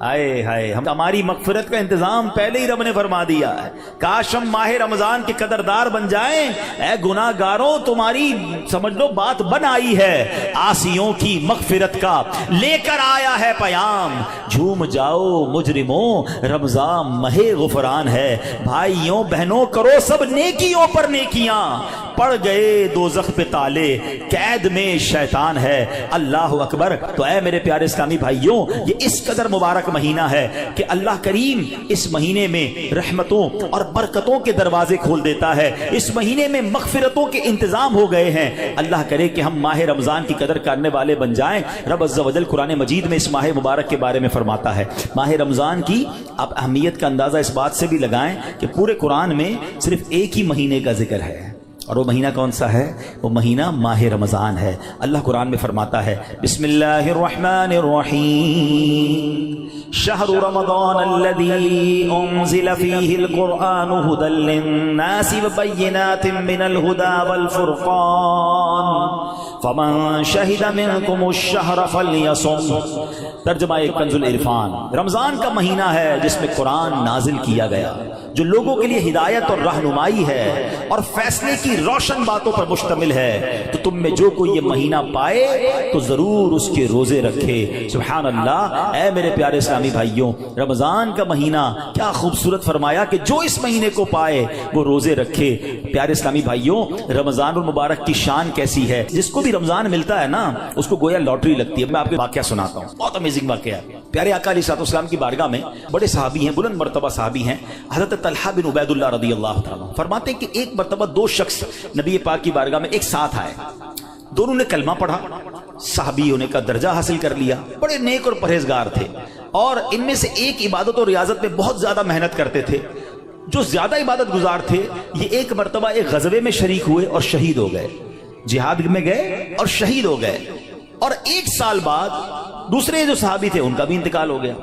آئے ہائے، ہماری مغفرت کا انتظام پہلے ہی رب نے فرما دیا ہے۔ کاش ہم ماہ رمضان کے قدردار بن جائیں۔ اے گناہ گاروں، تمہاری سمجھ لو بات بن آئی ہے، عاصیوں کی مغفرت کا لے کر آیا ہے پیام۔ جھوم جاؤ مجرموں، رمضان ماہ غفران ہے۔ بھائیوں بہنوں، کرو سب نیکیوں پر نیکیاں، پڑ گئے دوزخ پہ تالے، قید میں شیطان ہے۔ اللہ اکبر۔ تو اے میرے پیارے اسلامی بھائیوں، یہ اس قدر مبارک مہینہ ہے کہ اللہ کریم اس مہینے میں رحمتوں اور برکتوں کے دروازے کھول دیتا ہے۔ اس مہینے میں مغفرتوں کے انتظام ہو گئے ہیں۔ اللہ کرے کہ ہم ماہ رمضان کی قدر کرنے والے بن جائیں۔ رب عز و جل قرآن مجید میں اس ماہ مبارک کے بارے میں فرماتا ہے۔ ماہ رمضان کی آپ اہمیت کا اندازہ اس بات سے بھی لگائیں کہ پورے قرآن میں صرف ایک ہی مہینے کا ذکر ہے، اور وہ مہینہ کون سا ہے؟ وہ مہینہ ماہ رمضان ہے۔ اللہ قرآن میں فرماتا ہے، بسم اللہ الرحمن الرحیم، شہر رمضان الذی انزل فیہ القرآن ھدی للناس وبینات من الھدی والفرقان فمن شہد منکم الشہر فلیصم۔ ترجمہ کنز العرفان۔ رمضان کا مہینہ ہے جس میں قرآن نازل کیا گیا، جو لوگوں کے لیے ہدایت اور رہنمائی ہے اور فیصلے کی روشن باتوں پر مشتمل ہے۔ تو تم میں جو کوئی یہ مہینہ پائے تو ضرور اس کے روزے رکھے۔ سبحان اللہ۔ اے میرے پیارے اسلامی بھائیوں، رمضان کا مہینہ کیا خوبصورت فرمایا کہ جو اس مہینے کو پائے وہ روزے رکھے۔ پیارے اسلامی بھائیوں، رمضان المبارک کی شان کیسی ہے؟ جس کو بھی رمضان ملتا ہے نا، اس کو گویا لاٹری لگتی ہے۔ میں آپ کو واقعہ سناتا ہوں، بہت امیزنگ واقعہ ہے۔ پیارے آقا علیہ السلام کی بارگاہ میں بڑے صحابی ہیں، بلند مرتبہ صحابی ہیں، حضرت طلحہ بن عبید اللہ رضی اللہ تعالیٰ فرماتے ہیں کہ ایک مرتبہ دو شخص نبی پاک کی بارگاہ میں ایک ساتھ آئے، دونوں نے کلمہ پڑھا، صحابی ہونے کا درجہ حاصل کر لیا، بڑے نیک اور پرہیزگار تھے، اور ان میں سے ایک عبادت اور ریاضت میں بہت زیادہ محنت کرتے تھے۔ جو زیادہ عبادت گزار تھے، یہ ایک مرتبہ ایک غزوے میں شریک ہوئے اور شہید ہو گئے، جہاد میں گئے اور شہید ہو گئے، اور ایک سال بعد دوسرے جو صحابی تھے ان کا بھی انتقال ہو گیا۔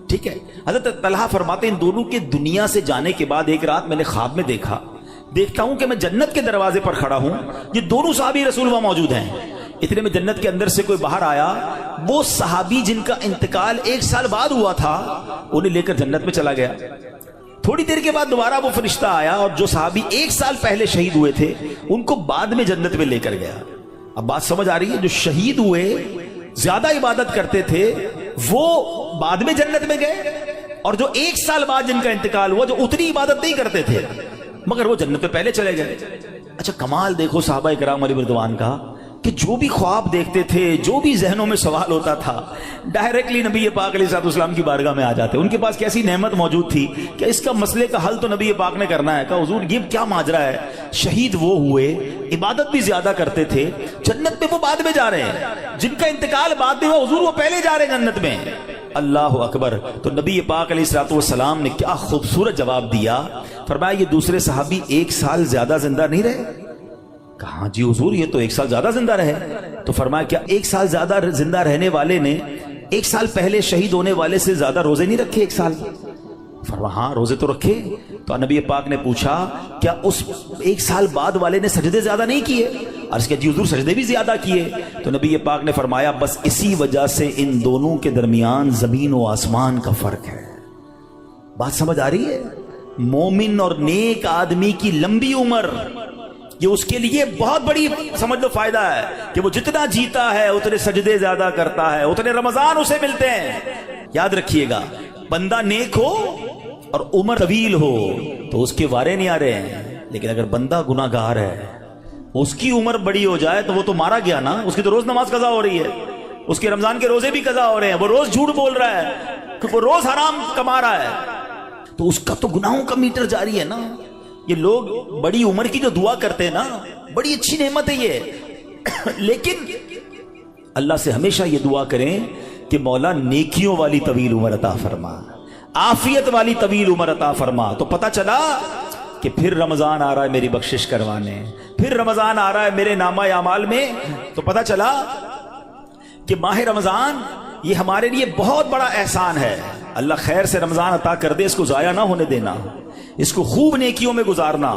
ٹھیک ہے، حضرت طلحہ فرماتے ہیں ان دونوں کے دنیا سے جانے کے بعد ایک رات میں نے خواب میں دیکھتا ہوں کہ میں جنت کے دروازے پر کھڑا ہوں، یہ دونوں صحابی رسول وہاں موجود ہیں۔ اتنے میں جنت کے اندر سے کوئی باہر آیا، وہ صحابی جن کا انتقال ایک سال بعد ہوا تھا انہیں لے کر جنت میں چلا گیا۔ تھوڑی دیر کے بعد دوبارہ وہ فرشتہ آیا اور جو صحابی ایک سال پہلے شہید ہوئے تھے ان کو بعد میں جنت میں لے کر گیا۔ اب بات سمجھ آ رہی ہے؟ جو شہید ہوئے، زیادہ عبادت کرتے تھے، وہ بعد میں جنت میں گئے، اور جو ایک سال بعد جن کا انتقال ہوا، جو اتنی عبادت نہیں کرتے تھے مگر وہ جنت میں پہلے چلے گئے۔ اچھا کمال دیکھو صحابہ کرام علیہ رضوان کا، کہ جو بھی خواب دیکھتے تھے، جو بھی ذہنوں میں سوال ہوتا تھا، ڈائریکٹلی نبی پاک علیہ السلام کی بارگاہ میں آ جاتے۔ ان کے پاس کیسی نعمت موجود تھی کہ اس کا مسئلے کا حل تو نبی پاک نے کرنا ہے۔ کہا حضور یہ کیا ماجرا ہے؟ شہید وہ ہوئے، عبادت بھی زیادہ کرتے تھے، جنت میں وہ بعد میں جا رہے ہیں، جن کا انتقال بعد میں ہوا حضور وہ پہلے جا رہے ہیں جنت میں۔ اللہ اکبر۔ تو نبی پاک علیہ السلام نے کیا خوبصورت جواب دیا، فرمایا یہ دوسرے صحابی ایک سال زیادہ زندہ نہیں رہے؟ کہا جی حضور یہ تو ایک سال زیادہ زندہ رہے۔ تو فرمایا کیا ایک سال زیادہ زندہ رہنے والے نے ایک سال پہلے شہید ہونے والے سے زیادہ روزے نہیں رکھے ایک سال؟ فرمایا ہاں روزے تو رکھے۔ تو نبی پاک نے پوچھا کیا اس ایک سال بعد والے نے سجدے زیادہ نہیں کیے؟ عرض کیا جی حضور سجدے بھی زیادہ کیے۔ تو نبی پاک نے فرمایا بس اسی وجہ سے ان دونوں کے درمیان زمین و آسمان کا فرق ہے۔ بات سمجھ آ رہی ہے؟ مومن اور نیک آدمی کی لمبی عمر یہ اس کے لیے بہت بڑی سمجھ لو فائدہ ہے کہ وہ جتنا جیتا ہے اتنے سجدے زیادہ کرتا ہے، اتنے رمضان اسے ملتے ہیں۔ یاد رکھیے گا، بندہ نیک ہو اور عمر طویل ہو تو اس کے وارے نہیں آ رہے ہیں، لیکن اگر بندہ گناہ گار ہے، اس کی عمر بڑی ہو جائے تو وہ تو مارا گیا نا، اس کی تو روز نماز قضا ہو رہی ہے، اس کے رمضان کے روزے بھی قضا ہو رہے ہیں، وہ روز جھوٹ بول رہا ہے، وہ روز حرام کما رہا ہے، تو اس کا تو گناہوں کا میٹر جاری ہے نا۔ یہ لوگ بڑی عمر کی جو دعا کرتے ہیں نا، بڑی اچھی نعمت ہے یہ، لیکن اللہ سے ہمیشہ یہ دعا کریں کہ مولا نیکیوں والی طویل عمر عطا فرما، عافیت والی طویل عمر عطا فرما۔ تو پتہ چلا کہ پھر رمضان آ رہا ہے میری بخشش کروانے، پھر رمضان آ رہا ہے میرے نامہ اعمال میں۔ تو پتہ چلا کہ ماہ رمضان یہ ہمارے لیے بہت بڑا احسان ہے۔ اللہ خیر سے رمضان عطا کر دے، اس کو ضائع نہ ہونے دینا، اس کو خوب نیکیوں میں گزارنا۔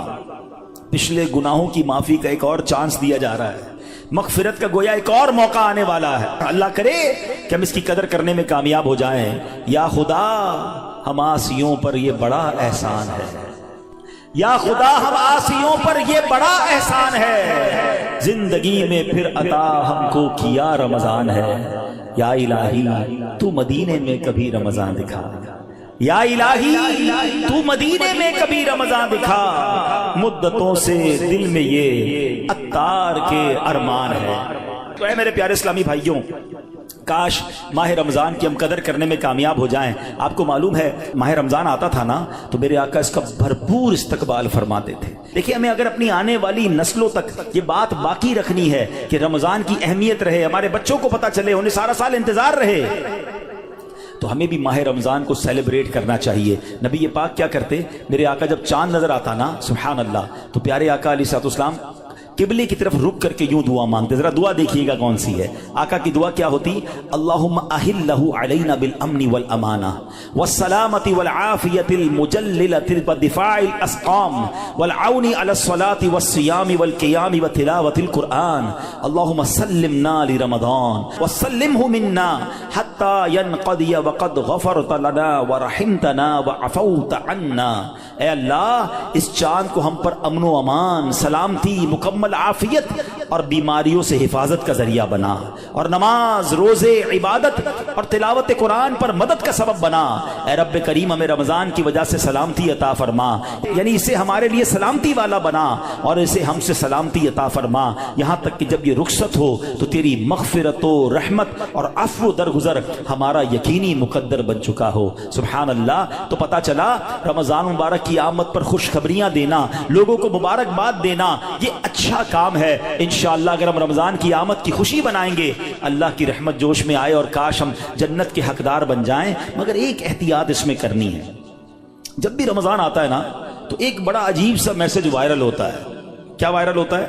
پچھلے گناہوں کی معافی کا ایک اور چانس دیا جا رہا ہے، مغفرت کا گویا ایک اور موقع آنے والا ہے. اللہ کرے کہ ہم اس کی قدر کرنے میں کامیاب ہو جائیں. یا خدا ہم عاصیوں پر یہ بڑا احسان ہے، یا خدا ہم عاصیوں پر یہ بڑا احسان ہے، زندگی میں پھر عطا ہم کو کیا رمضان ہے. یا الہی تو مدینے میں کبھی رمضان دکھا، یا الہی تو مدینے میں کبھی رمضان دکھا، مدتوں سے دل میں یہ عطار کے ارمان ہے. تو اے میرے پیارے اسلامی بھائیوں، کاش ماہ رمضان کی ہم قدر کرنے میں کامیاب ہو جائیں. آپ کو معلوم ہے ماہ رمضان آتا تھا نا تو میرے آقا اس کا بھرپور استقبال فرماتے تھے. دیکھیں ہمیں اگر اپنی آنے والی نسلوں تک یہ بات باقی رکھنی ہے کہ رمضان کی اہمیت رہے، ہمارے بچوں کو پتا چلے، انہیں سارا سال انتظار رہے، تو ہمیں بھی ماہ رمضان کو سیلیبریٹ کرنا چاہیے. نبی پاک کیا کرتے، میرے آقا جب چاند نظر آتا نا سبحان اللہ تو پیارے آقا علیہ الصلوۃ والسلام قبلے کی طرف رک کر کے یوں دعا مانگتے. ذرا دعا دیکھیے گا کون سی ہے. آقا کی دعا کیا ہوتی، اللہم احلہ علینا بالامن والامانہ والسلامۃ والعافیۃ المجللۃ ودفاع الاسقام والعون علی الصلاۃ والصیام والقیام وتلاوۃ القرآن. اللہم سلمنا لرمضان وسلمہ منا حتی ینقضی وقد غفرت لنا ورحمتنا وعفوت عنا. اے اللہ اس چاند کو ہم پر امن و امان، سلامتی، مکمل عافیت اور بیماریوں سے حفاظت کا ذریعہ بنا، اور نماز، روزے، عبادت اور تلاوت قرآن پر مدد کا سبب بنا. اے رب کریم ہمیں رمضان کی وجہ سے سلامتی عطا فرما، یعنی اسے ہمارے لیے سلامتی والا بنا اور اسے ہم سے سلامتی عطا فرما، یہاں تک کہ جب یہ رخصت ہو تو تیری مغفرت و رحمت اور عفو درگزر ہمارا یقینی مقدر بن چکا ہو. سبحان اللہ. تو پتا چلا رمضان مبارک کی آمد پر خوشخبریاں دینا، لوگوں کو مبارکباد دینا، یہ اچھا کام ہے. انشاءاللہ اگر ہم رمضان کی آمد کی خوشی بنائیں گے اللہ کی رحمت جوش میں آئے اور کاش ہم جنت کے حقدار بن جائیں. مگر ایک احتیاط اس میں کرنی ہے. جب بھی رمضان آتا ہے نا تو ایک بڑا عجیب سا میسج وائرل ہوتا ہے. کیا وائرل ہوتا ہے؟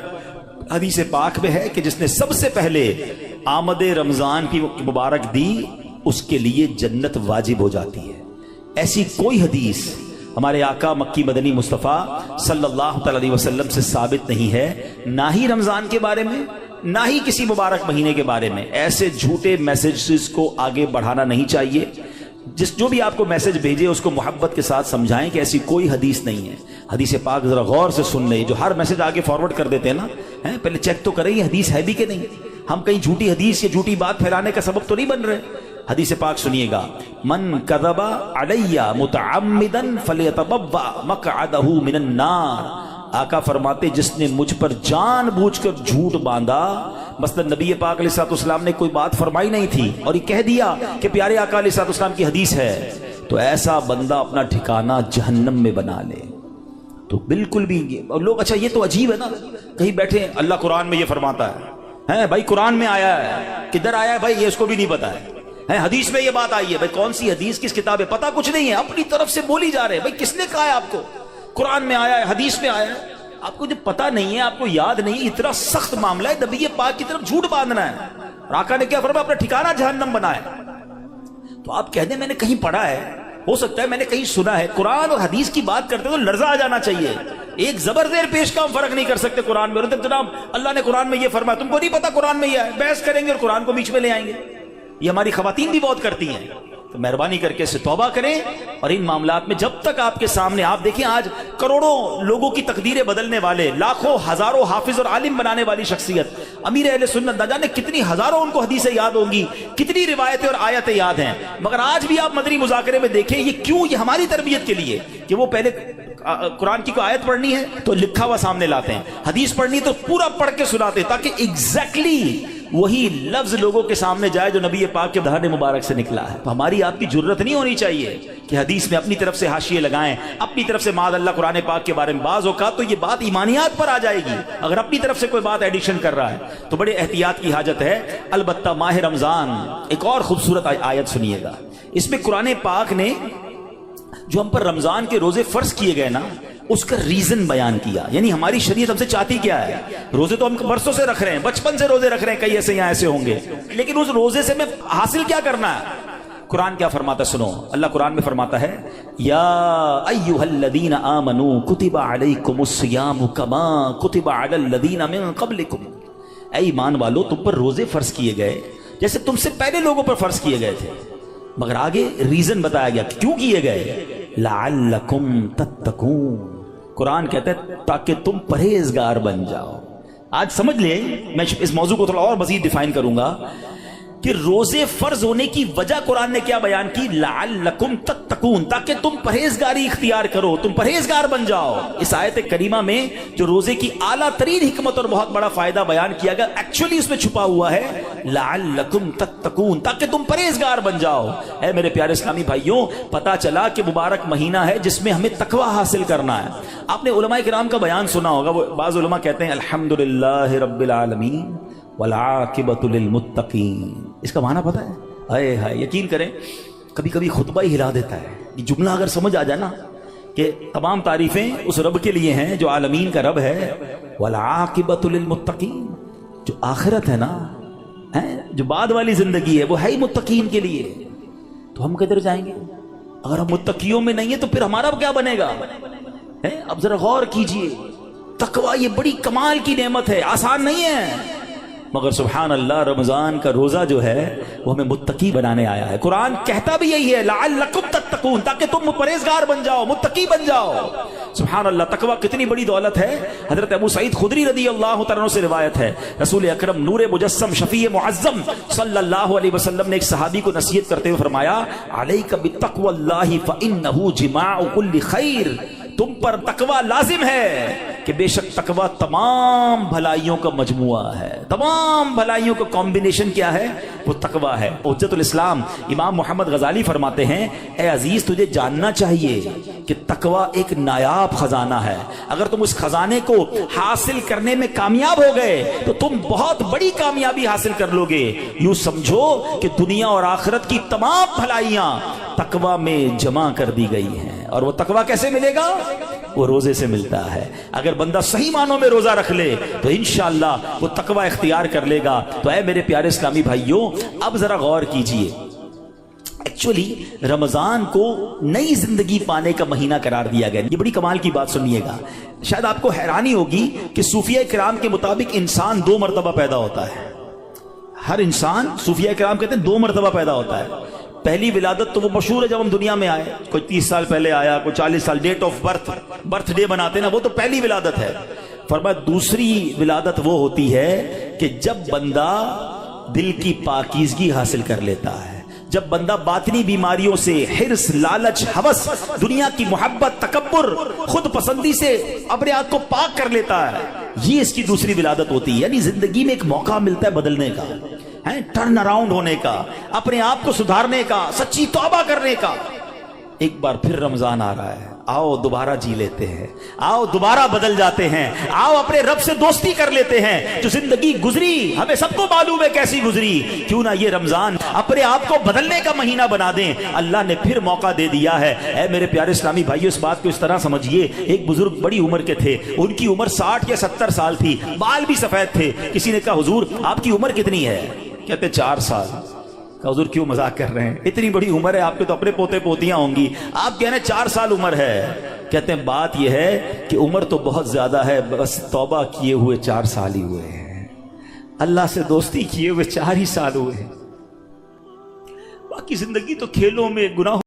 حدیث پاک میں ہے کہ جس نے سب سے پہلے آمد رمضان کی مبارک دی اس کے لیے جنت واجب ہو جاتی ہے. ایسی کوئی حدیث ہمارے آقا مکی مدنی مصطفیٰ صلی اللہ تعالی علیہ وسلم سے ثابت نہیں ہے، نہ ہی رمضان کے بارے میں نہ ہی کسی مبارک مہینے کے بارے میں. ایسے جھوٹے میسیجز کو آگے بڑھانا نہیں چاہیے. جو بھی آپ کو میسج بھیجے اس کو محبت کے ساتھ سمجھائیں کہ ایسی کوئی حدیث نہیں ہے. حدیث پاک ذرا غور سے سن لیں. جو ہر میسج آگے فارورڈ کر دیتے ہیں نا، پہلے چیک تو کریں یہ حدیث ہے بھی کہ نہیں. ہم کہیں جھوٹی حدیث یا جھوٹی بات پھیلانے کا سبب تو نہیں بن رہے. حدیث پاک سنیے گا، من کذب علی متعمدا فلیتبوأ مقعدہ من النار. آقا فرماتے جس نے مجھ پر جان بوجھ کر جھوٹ باندھا، مثلا نبی پاک علیہ الصلوۃ والسلام نے کوئی بات فرمائی نہیں تھی اور یہ کہہ دیا کہ پیارے آقا علیہ الصلوۃ والسلام کی حدیث ہے، تو ایسا بندہ اپنا ٹھکانہ جہنم میں بنا لے. تو بالکل بھی اور لوگ اچھا یہ تو عجیب ہے نا، کہیں بیٹھے اللہ قرآن میں یہ فرماتا ہے بھائی قرآن میں آیا ہے، کدھر آیا ہے بھائی یہ اس کو بھی نہیں پتا ہے. حدیث میں یہ بات آئی ہے، بھائی کون سی حدیث کس کتاب ہے پتا کچھ نہیں ہے، اپنی طرف سے بولی جا رہے ہیں. بھائی کس نے کہا ہے آپ کو؟ قرآن میں آیا ہے، حدیث میں آیا ہے. آپ کو جب پتا نہیں ہے، آپ کو یاد نہیں، اتنا سخت معاملہ ہے نبی پاک کی طرف جھوٹ باندھنا ہے. اور آقا نے کیا فرمایا؟ اپنا ٹھکانہ جہنم بنائے. تو آپ کہہ دیں میں نے کہیں پڑھا ہے، ہو سکتا ہے میں نے کہیں سنا ہے. قرآن اور حدیث کی بات کرتے تو لرزہ آ جانا چاہیے. ایک زبر زیر پیش کا ہم فرق نہیں کر سکتے قرآن میں. جناب اللہ نے قرآن میں یہ فرمایا، تم کو نہیں پتا قرآن میں یہ ہے، بحث کریں گے اور قرآن کو بیچ میں لے آئیں گے. یہ ہماری خواتین بھی بہت کرتی ہیں. تو مہربانی کر کے اس سے توبہ کریں اور ان معاملات میں جب تک آپ کے سامنے آپ دیکھیں آج کروڑوں لوگوں کی تقدیریں بدلنے والے، لاکھوں ہزاروں حافظ اور عالم بنانے والی شخصیت امیر اہل سنت، نہ جانے کتنی ہزاروں ان کو حدیثیں یاد ہوں گی، کتنی روایتیں اور آیتیں یاد ہیں. مگر آج بھی آپ مدنی مذاکرے میں دیکھیں یہ کیوں، یہ ہماری تربیت کے لیے کہ وہ پہلے قرآن کی کوئی آیت پڑھنی ہے تو لکھا ہوا سامنے لاتے ہیں، حدیث پڑھنی ہے تو پورا پڑھ کے سناتے تاکہ ایگزیکٹلی وہی لفظ لوگوں کے سامنے جائے جو نبی پاک کے دہان مبارک سے نکلا ہے. تو ہماری آپ کی جرت نہیں ہونی چاہیے کہ حدیث میں اپنی طرف سے حاشیے لگائیں، اپنی طرف سے معاذ اللہ قرآن پاک کے بارے میں. بعض اوقات تو یہ بات ایمانیات پر آ جائے گی اگر اپنی طرف سے کوئی بات ایڈیشن کر رہا ہے، تو بڑے احتیاط کی حاجت ہے. البتہ ماہ رمضان ایک اور خوبصورت آیت سنیے گا. اس میں قرآن پاک نے جو ہم پر رمضان کے روزے فرض کیے گئے نا اس کا ریزن بیان کیا. یعنی ہماری شریعت ہم سے چاہتی کیا ہے؟ روزے تو ہم برسوں سے رکھ رہے ہیں، بچپن سے روزے رکھ رہے ہیں، کئی ایسے یہاں ایسے ہوں گے، لیکن اس روزے سے میں حاصل کیا کرنا ہے؟ قرآن کیا فرماتا ہے سنو. اللہ قرآن میں فرماتا ہے یا ایھا الذین آمنوا کتب علیکم الصیام کما کتب علی الذین من قبلکم. اے ایمان والو تم پر روزے فرض کیے گئے جیسے تم سے پہلے لوگوں پر فرض کیے گئے تھے، مگر آگے ریزن بتایا گیا کیوں کیے گئے، لعلکم تتقون، قرآن کہتا ہے تاکہ تم پرہیزگار بن جاؤ۔ آج سمجھ لیں، میں اس موضوع کو تھوڑا اور مزید ڈیفائن کروں گا کہ روزے فرض ہونے کی وجہ قرآن نے کیا بیان کی، لعلکم تتقون، تاکہ تم پرہیزگاری اختیار کرو، تم پرہیزگار بن جاؤ۔ اس آیت کریمہ میں جو روزے کی اعلیٰ ترین حکمت اور بہت بڑا فائدہ بیان کیا گیا، ایکچولی اس میں چھپا ہوا ہے لعلکم تتقون، تاکہ تم پرہیزگار بن جاؤ۔ اے میرے پیارے اسلامی بھائیوں، پتا چلا کہ مبارک مہینہ ہے جس میں ہمیں تقوی حاصل کرنا ہے۔ آپ نے علماء کرام کا بیان سنا ہوگا، وہ بعض علماء کہتے ہیں الحمدللہ رب العالمین والعاقبۃ للمتقین، اس کا معنی پتہ ہے؟ ہائے ہائے، یقین کریں کبھی کبھی خطبہ ہی ہلا دیتا ہے یہ جملہ اگر سمجھ آ جائے نا کہ تمام تعریفیں اس رب کے لیے ہیں جو عالمین کا رب ہے، والعاقبۃ للمتقین، جو آخرت ہے نا، جو بعد والی زندگی ہے وہ ہے ہی متقین کے لیے، تو ہم کدھر جائیں گے اگر ہم متقیوں میں نہیں ہیں؟ تو پھر ہمارا کیا بنے گا؟ اب ذرا غور کیجئے، تقوی یہ بڑی کمال کی نعمت ہے، آسان نہیں ہے، مگر سبحان اللہ رمضان کا روزہ جو ہے وہ ہمیں متقی بنانے آیا ہے۔ قرآن کہتا بھی یہی ہے لعلکم تتقون، تاکہ تم پرہیزگار بن جاؤ، متقی بن جاؤ۔ سبحان اللہ، تقوی کتنی بڑی دولت ہے۔ حضرت ابو سعید خدری رضی اللہ تعالیٰ عنہ سے روایت ہے، رسول اکرم نور مجسم شفیع معظم صلی اللہ علیہ وسلم نے ایک صحابی کو نصیحت کرتے ہوئے فرمایا علیک بتقوی اللہ فإنہ جماع کل خیر، تم پر تقوی لازم ہے کہ بے شک تقوی تمام بھلائیوں کا مجموعہ ہے، تمام بھلائیوں کا کمبینیشن کیا ہے؟ وہ تقوی ہے۔ حجت الاسلام امام محمد غزالی فرماتے ہیں اے عزیز تجھے جاننا چاہیے کہ تقوی ایک نایاب خزانہ ہے، اگر تم اس خزانے کو حاصل کرنے میں کامیاب ہو گئے تو تم بہت بڑی کامیابی حاصل کر لو گے۔ یوں سمجھو کہ دنیا اور آخرت کی تمام بھلائیاں تقوی میں جمع کر دی گئی ہیں، اور وہ تقوی کیسے ملے گا؟ وہ روزے سے ملتا ہے۔ اگر بندہ صحیح معنوں میں روزہ رکھ لے تو انشاءاللہ وہ تقوی اختیار کر لے گا۔ تو اے میرے پیارے اسلامی بھائیوں، اب ذرا غور کیجئے، ایکچولی رمضان کو نئی زندگی پانے کا مہینہ قرار دیا گیا۔ یہ بڑی کمال کی بات سنیے گا، شاید آپ کو حیرانی ہوگی کہ صوفیہ کرام کے مطابق انسان 2 مرتبہ پیدا ہوتا ہے۔ ہر انسان، صوفیہ کرام کہتے ہیں 2 مرتبہ پیدا ہوتا ہے۔ پہلی ولادت تو وہ مشہور ہے جب ہم دنیا میں آئے، کوئی 30 سال پہلے آیا، کوئی 40 سال، ڈیٹ آف برتھ ڈے بناتے نا، وہ تو پہلی ولادت ہے۔ فرمایا دوسری ولادت وہ ہوتی ہے کہ جب بندہ دل کی پاکیزگی حاصل کر لیتا ہے، جب بندہ باطنی بیماریوں سے، حرص، لالچ، ہوس، دنیا کی محبت، تکبر، خود پسندی سے اپنے آپ کو پاک کر لیتا ہے، یہ اس کی دوسری ولادت ہوتی ہے۔ یعنی زندگی میں ایک موقع ملتا ہے بدلنے کا، ٹرن اراؤنڈ ہونے کا، اپنے آپ کو سدھارنے کا، سچی توبہ کرنے کا۔ ایک بار پھر رمضان آ رہا ہے، آؤ دوبارہ جی لیتے ہیں، آؤ دوبارہ بدل جاتے ہیں، آؤ اپنے رب سے دوستی کر لیتے ہیں۔ جو زندگی گزری ہمیں سب کو معلوم ہے کیسی گزری، کیوں نہ یہ رمضان اپنے آپ کو بدلنے کا مہینہ بنا دیں۔ اللہ نے پھر موقع دے دیا ہے۔ اے میرے پیارے اسلامی بھائیو، اس بات کو اس طرح سمجھیے، ایک بزرگ بڑی عمر کے تھے، ان کی عمر 60 یا 70 سال تھی، بال بھی سفید تھے۔ کسی نے کہا حضور آپ کی عمر کتنی ہے؟ کہتے 4 سال۔ کہا حضور کیوں مذاق کر رہے ہیں، اتنی بڑی عمر ہے، آپ کے تو اپنے پوتے پوتیاں ہوں گی، آپ کہہ رہے ہیں 4 سال عمر ہے۔ کہتے ہیں بات یہ ہے کہ عمر تو بہت زیادہ ہے، بس توبہ کیے ہوئے 4 سال ہی ہوئے ہیں، اللہ سے دوستی کیے ہوئے 4 ہی سال ہوئے ہیں، باقی زندگی تو کھیلوں میں، گناہوں